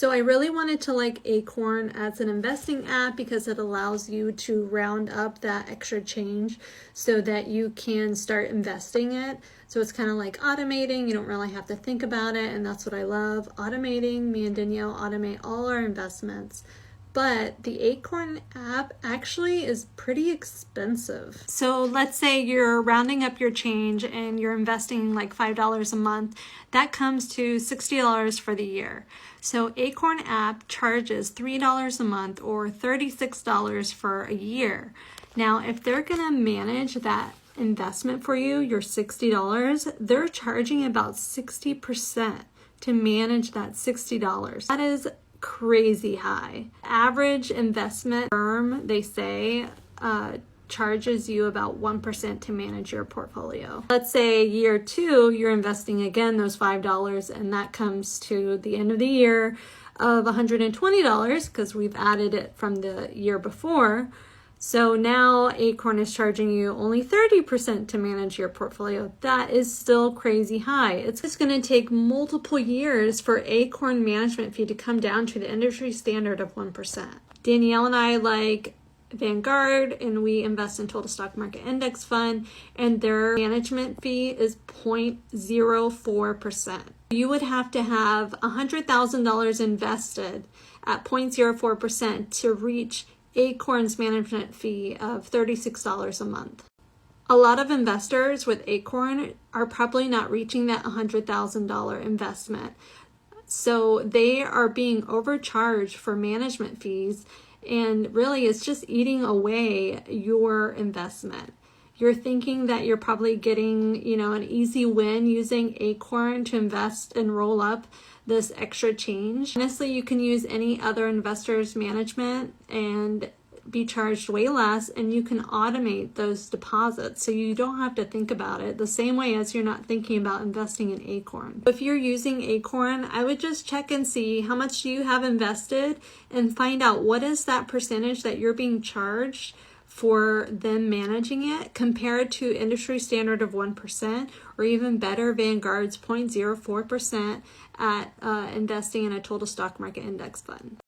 So I really wanted to like Acorn as an investing app because it allows you to round up that extra change so that you can start investing it. So it's kind of like automating. You don't really have to think about it, and that's what I love. Automating. Me and Danielle automate all our investments. But the Acorn app actually is pretty expensive. So let's say you're rounding up your change and you're investing like $5 a month. That comes to $60 for the year. So Acorn app charges $3 a month or $36 for a year. Now, if they're gonna manage that investment for you, your $60, they're charging about 60% to manage that $60. That is crazy high. Average investment firm, they say, charges you about 1% to manage your portfolio. Let's say year 2, you're investing again those $5, and that comes to the end of the year of $120 because we've added it from the year before. So now Acorn is charging you only 30% to manage your portfolio. That is still crazy high. It's just going to take multiple years for Acorn management fee to come down to the industry standard of 1%. Danielle and I like Vanguard, and we invest in Total Stock Market Index Fund, and their management fee is 0.04%. You would have to have $100,000 invested at 0.04% to reach Acorn's management fee of $36 a month. A lot of investors with Acorn are probably not reaching that $100,000 investment. So they are being overcharged for management fees, and really it's just eating away your investment. You're thinking that you're probably getting, an easy win using Acorn to invest and roll up this extra change. Honestly, you can use any other investor's management and be charged way less, and you can automate those deposits so you don't have to think about it the same way as you're not thinking about investing in Acorn. If you're using Acorn, I would just check and see how much you have invested and find out what is that percentage that you're being charged for them managing it compared to industry standard of 1%, or even better, Vanguard's 0.04% at investing in a total stock market index fund.